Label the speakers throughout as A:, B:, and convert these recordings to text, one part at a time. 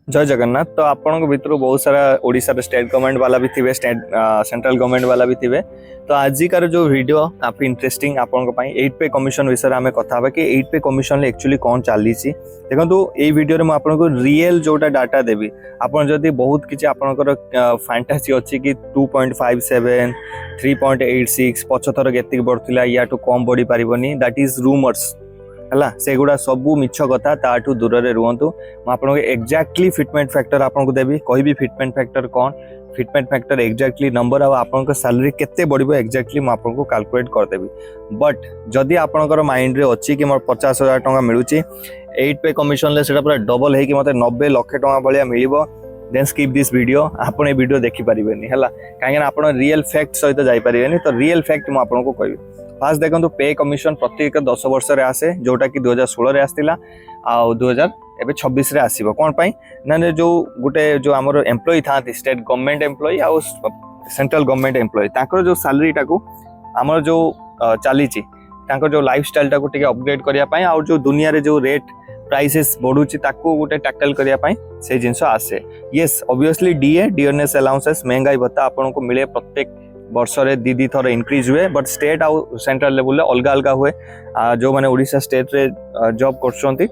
A: जय जगन्नाथ। तो आपण भितर बहुत सारा ओडिशा स्टेट गवर्नमेंट वाला भी थे, स्टेट सेंट्रल गवर्नमेंट वाला भी थे। तो आजिकार जो वीडियो काफी इंटरेस्टिंग आपण 8 पे कमिशन विषय में कथा कि 8 पे कमिशन एक्चुअली कौन चली देखो ये वीडियो में आपको रियल जोटा डाटा देवी। आपन जदि बहुत किसी आपनकर फैंटासी अच्छी कि 2.57 3.86 पछथर केतिक बढ़ला या कम बढ़ी पारिबनी, दैट इज रूमर्स है से गुड़ा सबू मिछ कथा ताठू दूर रे रुहतु। मुझे एक्जाक्टली फिटमेंट फैक्टर आपको देवी कहि फिटमेंट फैक्टर कौन, फिटमेंट फैक्टर एक्जाक्टली नंबर आप सैलरी केते बढ़िबो एक्जाक्टली मुझे कैलकुलेट करदेवी। बट जदि आपनकर माइंड रे अच्छी कि मोर 50,000 टंका मिलूची 8 पे कमिशन ले सेटा पूरा डबल है कि मते 90 लाख टंका भलिया मिलिबो, देन स्किप दिस वीडियो। आपन ए वीडियो देखि परिबेनी हला, काहे ना आपन रियल फैक्ट सहित जाई परिबेनी। तो रियल फैक्ट मु आपनको कहबी। फास्ट देखो पे कमिशन प्रत्येक 10 वर्ष रे आसे, जोटा कि 2016 रे आस्तिला आ 2026 रे आसीबो। कोन पई ना जो गुटे जो हमर एम्प्लॉय था स्टेट गवर्नमेंट एम्प्लॉय आ सेंट्रल गवर्नमेंट एम्प्लॉय ताकर जो सैलरी टाको हमर जो चलीची ताकर जो लाइफस्टाइल टाको टिके अपग्रेड करिया पई आ जो दुनिया रे जो रेट प्राइसेस बढ़ुची ताको गुटे टैकल करिया पई से जिंस आसे। यस ऑब्वियसली डियरनेस अलाउंसेस महंगाई भत्ता आपन को मिले प्रत्येक वर्ष रे दी थर इंक्रीज हुए। बट स्टेट आउ सेंट्रल लेवल अलग अलग हुए। जो मैंने ओडिशा स्टेट रे जॉब करछंती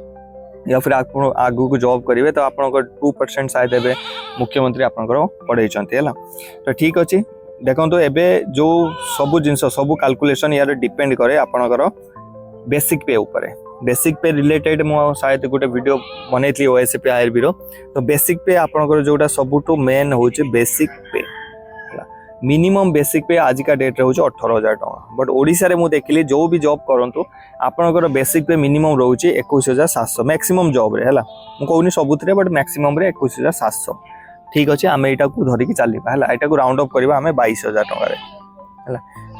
A: या फिर आगु को जॉब करेंगे तो आप 2% शायद एवं मुख्यमंत्री आपंकर पढ़ाई है। तो ठीक अच्छे देखो तो एबे जो सबू जिनस सबू कैलकुलेशन यार डिपेंड करे आपनकर बेसिक पे ऊपर। बेसिक पे रिलेटेड मु शायद गोटे वीडियो बनई ओएसपी आईआरबी रो। तो बेसिक पे आपनकर जोटा सबुठु मेन होचे बेसिक पे। मिनिमम बेसिक पे आज का डेट रोचे 18,000 टका। बट ओडिशा रे मु देखिली जो भी जॉब करंतु आपनकर बेसिक पे मिनिमम रोचे 21,700 मैक्सिमम जॉब रे हला। मु कहूनी सबुतरे बट मैक्सिमम रे 21,700। ठीक अच्छे आम एटा को धरिकी चलवा है, एटा को राउंड अप करवा आम 22,000 टका है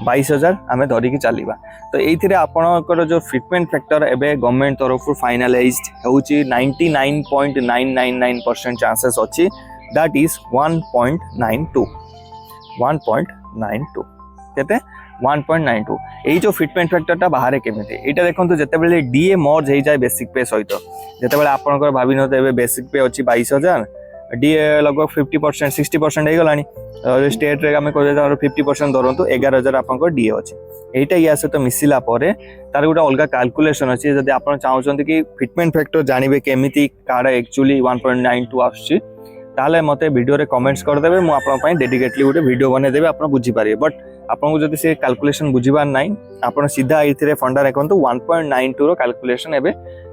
A: 22,000 आम धरिकी चलवा। तो ये आपनकर जो फिटमेंट फैक्टर एबे गवर्नमेंट तरफ फाइनालाइज्ड होची 99.999% चांसेस अच्छी, दैट इज 1.92 केते 1.92। यही जो फिटमेंट फैक्टर बाहर केमी यहाँ देखो जिते डीए मर्ज हो जाए बेसिक पे सहित जिते आपंकर भावी नए बेसिक पे अच्छी 22,000 डीए लगभग 50% 60% हो गलानी। स्टेट रे आम कह 50% धरतु 11,000 आप डीए अच्छी। यहीटा या सहित मिसिला तार गोटे अलग कैलकुलेशन अच्छी। जब आप चाहते कि फिटमेंट फैक्टर जानवे केमी कार्ड एक्चुअली 1.92 आसुची ताले मते वीडियो रे कमेंट्स करदेवे। मु आपन डेडिकेटली गोटे वीडियो बनेदेवी आप बुझीपारे। बट आपको जब से कैलकुलेशन बुझीबार ना आप सीधा ये फंडा रखु 1.92 रो कैलकुलेशन एबे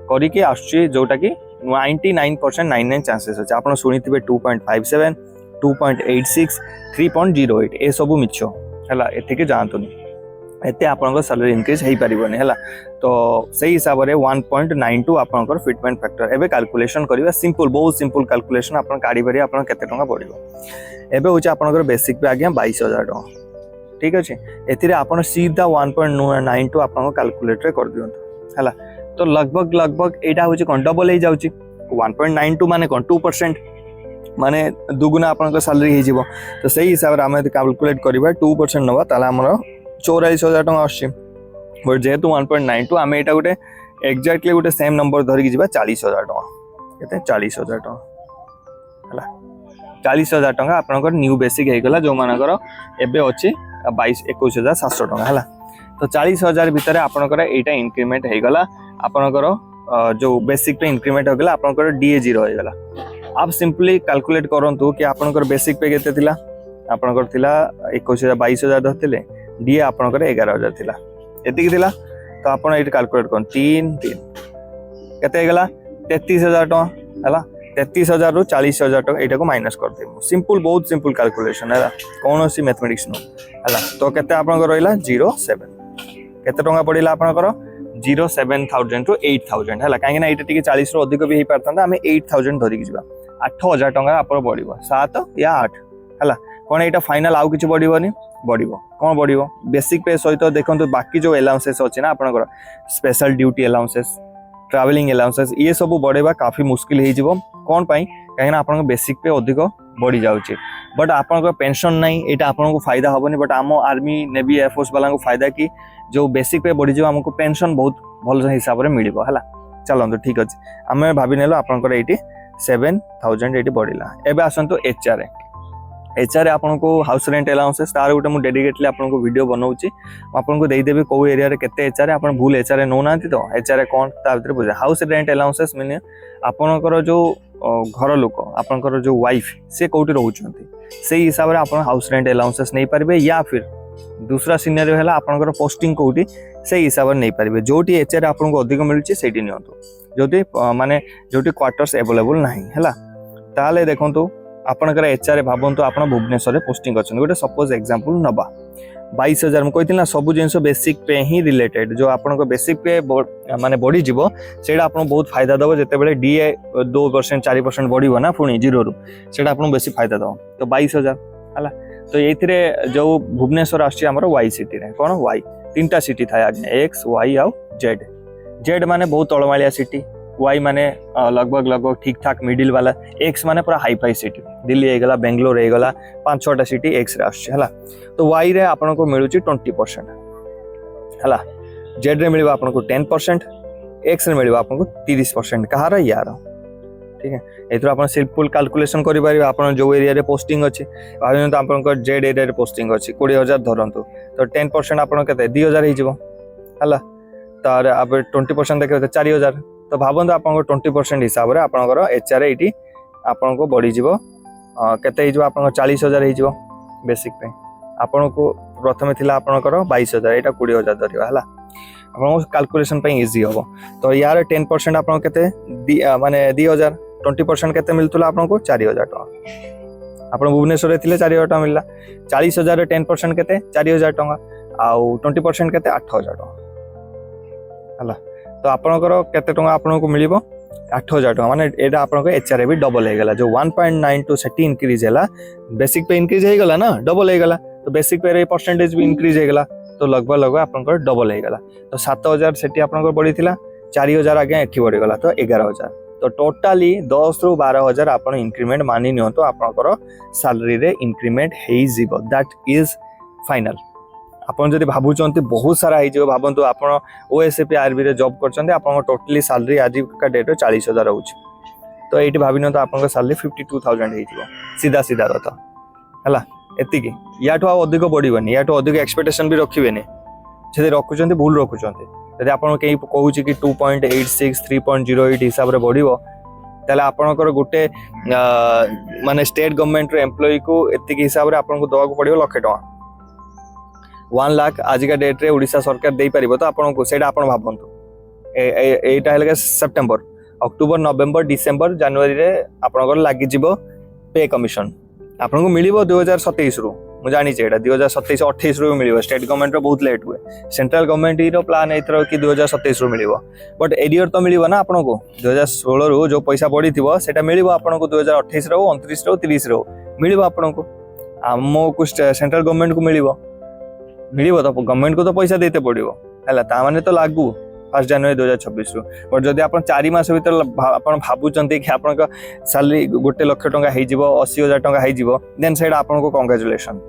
A: करिके आसुची, जोटा कि 99.99 चांसेस अच्छे। आप शुणिथे 2.57 2.86 3.08 ए सबू मिछ है। एतिके जानतुनि एते आपनकर सैलरी इंक्रीज हो पारिबनी है। तो सही हिसाब से 1.92 आपनकर फिटमेंट फैक्टर एबे कैलकुलेशन करिबा। सिंपल बहुत सिंपल कैलकुलेशन आपन काढी पारे आपन केते टंका पड़िबो। एबे होचे आपनकर बेसिक पे आज्ञा 22,000 टंका। ठीक अच्छे एथिरे आपन सीधा 1.92 आपन कैलकुलेट रे कर दियंतु है। तो लगभग एटा होचे कोन डबल हो जाउची। 1.92 माने कोन 2% माने दुगुना आपन सैलरी हो जिवो। तो सही हिसाब से आम कैलकुलेट करबा 2% नबा ताला हमर 44,000 टंका आसी। बट जेहेतु 1.92 आम यहाँ गोटे एक्जाक्टली गोटे सेम नंबर धरिकी जी 40,000 टंका केते 40,000 टंका है। 40,000 टंका आपनकर न्यू बेसिक होगला जो मानकर एबे अच्छी 21,700 टंका है। तो 40,000 भितर आपनकर एटा इंक्रीमेंट होगला। आपनकर जो बेसिक पे इंक्रीमेंट होगला आपनकर डीए 0 होगला। आप सिंपली कैलकुलेट करंतु कि आपनकर बेसिक पे केते थिला, आपनकर थिला 22,000 धरथिले, डीए आपनकर 11,000 थिला एतिकी थिला। तो आपन एट कैलकुलेट कर 3 केते होगला 33,000 टंका है। 33,000 रु 40,000 टंका एटा को माइनस कर देबो। सिंपल बहुत सिंपल कैलकुलेशन है, कौन सी मैथमेटिक्स नो है। तो केते आपनकर रहिला 07 केते टंका पड़िला आपनकर 07,000 टू 8,000 है। कहीं ये टी 40 रु अधिक भी हो पारता आम 8,000 धरिकी जी 8,000 टंका आप बढ़ो 7 या 8 है। कौन यहाँ फाइनाल आउ कि बढ़नी बढ़ो कौन बढ़ो बेसिक पे सहित देखो बाकी जो अलाउंसेस अच्छे ना आपनकर special duty allowances travelling allowances ये सब बढ़ेगा काफी मुश्किल हो कौन पाई कहीं आप बेसिक पे अधिक बढ़ी जाऊँगी। बट आपन पेंशन नहीं यहाँ आपको फायदा हेनी। बट आम आर्मी नेवी एयरफोर्स वाला को फायदा कि जो बेसिक पे बढ़ी आमको पेंशन बहुत भल हिसाब से मिल है। चलते ठीक अच्छे आम भावी नेल आपंकर ये 7,000 ये बढ़ला। एबे आसंतु एचआर आपको हाउस रेंट अलाउंसेस तार गोटे मुझे डेडिकेटली आपको वीडियो बनाऊँगी आपको देदेवी कौ एरिया केते एचआर आप भूल एचआर नौना तो एचआर कौन ता भीतर बुझे हाउस रेंट अलाउंसेस मीन आपणकर जो घर लोक आपणकर जो वाइफ से कौटी रोचंती से हिसाब से आप हाउस रेंट अलाउंसेस नहीं पारे या फिर दूसरा सिनेरियो है आपणकर पोस्टिंग कौटी से हिसाब से नहीं पारे जोटी एचआर आपको अधिक मिलूँ से नियंतु जोटी माने जोटी क्वार्टर्स अवेलेबल नहीं है ताले देखो आपणकर एचआर भावतु आप भुवनेश्वर पोस्टिंग अच्छे गोटे सपोज एग्जांपल नवा 22,000 मुझे कहती ना सब जिन बेसिक पे ही रिलेटेड जो आप बेसिक पे माने बढ़ी जीवो सेटा आपको बहुत फायदा दब जिते डीए 2% 4% बढ़ो ना पुणी जीरो रू से बेसी फायदा दब तो 22,000 है तो ये जो भुवनेश्वर आमर वाई सिटी कौन वाई 3टा सिटी था आगे एक्स वाई आउ जेड जेड माने बहुत तलमालिया सिटी वाई माने लगभग ठीक ठाक मिडिल वाला एक्स माने पूरा हाई फाई सिटी दिल्ली होगला बेंगलोर होगला 5-6टा सिटी एक्स रे आसला तो वाई रे आपको मिलूँ 20% है जेड रे मिल आपको 10% एक्स रे मिल आपको 30% कहार यार ठीक है ये आप सिंपल कैलकुलेशन करेंगे आप जो एरिया पोस्टिंग अच्छे भाई आप जेड एरिया पोस्टिंग अच्छी 20,000 धरतु तो 10% आप 2,000 है तार आप 20% देखिए 4,000 तो भावतु आप 20% हिसाब से आपंकर एचआर ये आपको बढ़ीज के आप 40,000 हो बेसिक पे आपन को प्रथम थी आपंकर 22,000 यहाँ 20,000 धरवा है आप कैलकुलेशन इजी हम तो यार 10% आप माने 2,000 20% केते मिलतुला आपको 4,000 टका आप भुवनेश्वर थे 4,000 टका मिलला 40,000 10% केते 4,000 टका आउ 20% केते 8,000 टका है तो आपणकर केते टका आपको मिल 8,000 टका माने एटा आपनको एचआर भी डबल हो गला जो 1.92 सेटी इंक्रीज है बेसिक पे इंक्रीज हो गला ना डबल हो गला तो बेसिक पे परसेंटेज भी इंक्रीज हो गला तो लगभग आपंकर डबल हो गला तो 7,000 सेटी आपंकर बढ़ी 4,000 आगे एठी बढ़ी गला तो 11,000 तो टोटाली 10 ରୁ 12,000 आप इंक्रीमेंट मानि नियंतु आपंकर सैलरी रे इंक्रीमेंट हो जिवो दैट इज फाइनल आपन जदि भाबुचंती बहुत सारा हो भावतु आप ओएसएपी आरबी रे जॉब करचंती आपन टोटली सैलरी आज का डेट रे 40,000 होची तो एठी भाबिनो तो आपन सैलरी 52,000 हो सीधा सीधा कथा है एतिकी याठू अधिक बढ़िबनी याठू अधिक एक्सपेक्टेशन भी रखिबेनी से रखुचंती भूल रखुचंती यदि आपन कहीं कहूँ कि 2.86 3.08 हिसाब से बढ़ो ताले आपनकर गोटे माने स्टेट गवर्नमेंट एम्प्लॉय को एतिकी हिसाब से आपको दवाक पड़ो 1,00,000 टका 1 लाख आज का डेट रे ओडिशा सरकार दे पारिबो तो आपको सेटा आपन भाबंतु एटा हेलगा सेप्टेम्बर अक्टोबर नवेम्बर डिसेम्बर जनवरी रे आपनकर लागि जिवो पे कमिशन आपको मिलिबो 2027 रु मुझे जानी चाहिए 2027-28 रु मिल स्टेट गवर्नमेंट बहुत लेट हुए सेंट्रल गवर्नमेंट रो प्लान एथर कि 2027 रु मिल बट एरियर तो मिल ना आपको 2016 रु जो पैसा बढ़ी थी सेटा मिल आपको 2028 रो 29 रो 30 रो मिल आपको आमको सेंट्रल गवर्नमेंट को मिल तो गवर्नमेंट को तो पैसा देते पड़ो है ताने तो लागू 1 जनवरी 2026 रु बट जदि आप 4 मास भीतर आप भावुंट कि आप सैलरी 1,00,000 टका हो 80,000 टका हो देन सैड आपको कंग्रेचुलेसन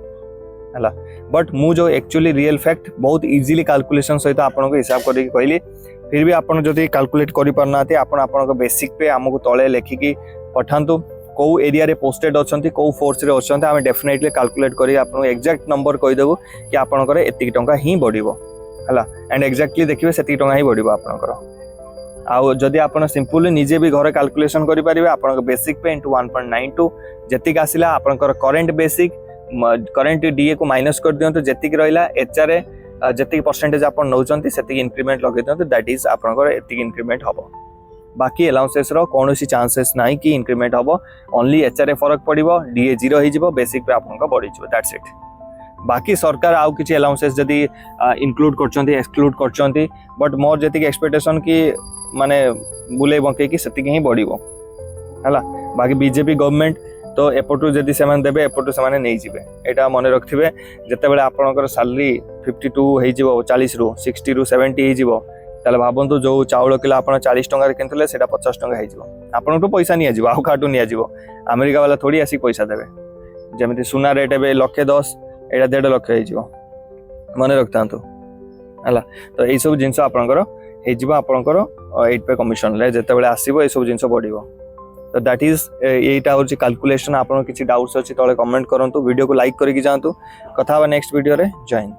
A: है बट मु जो एक्चुअली रियल फैक्ट बहुत इजीली कैलकुलेशन सहित आपको हिसाब करके कहली फिर भी आप कैलकुलेट कर बेसिक पे आमको तले लेखिकी पठातु कौ एरिया रे पोस्टेड अच्छा कौ फोर्स रे अच्छा आम डेफिनेटली कैलकुलेट कर आपको एक्जाक्ट नंबर कहीदेबू कि आपंकर एति टंका ही बढ़ो है एंड एक्जाक्टली देखिए से टंका ही बढ़ो आपंकर आउ जदि आप सिंपल निजे भी घर कैलकुलेशन करेंगे आप बेसिक पे इंटू 1.92 जी आसला आपंकर करेन्ट बेसिक करेन्ट डीए को माइनस कर दिंतु जी रहा एचआर जी परसेंटेज आप नौ से इंक्रीमेंट लगे दिंतु दैट इज आपंकर एति इंक्रीमेंट हम बाकी अलाउंसेस रो कौन सी चांसेस ना कि इंक्रीमेंट हम ओनली एचआर फरक पड़ो डीए 0 हो बेसिक पे आप बढ़ी दैट्स इट बाकी सरकार आउ किसी अलाउंसेस जदि इनक्लूड कर एक्सक्लूड कर बट मोर जी एक्सपेक्टेशन कि माने बुले बंके कि सेतिक ही बढ़ो है बाकी बीजेपी गवर्नमेंट तो एपटू जदि से देवे एपटू से नहीं जीवे यहाँ मन रखिए जिते आपंकर सैलरी 52 हो 40 ରୁ 60 ରୁ 70 हो ताले भावतु जो चाउल किलो आप 40 टंकार किनुले सेटा 50 टंका हो आपन पैसा नि आउ काटू नि अमेरिका वाला थोड़ी आसिक पैसा देवे जमी सुना रेट ए 1,10,000 यहाँ 1.5 लक्ष हो मन रखता है तो यही सब जिन आपंकर आपंकर 8 पे कमिशन जिते आसो ये सब जिन बढ़ो तो दैट इज एटा हूँ कैलकुलेशन। आपन किसी डाउट्स अच्छी तले कमेंट करूँ, वीडियो को लाइक करके जातु। कथा नेक्स्ट वीडियो रे। जय हिंद।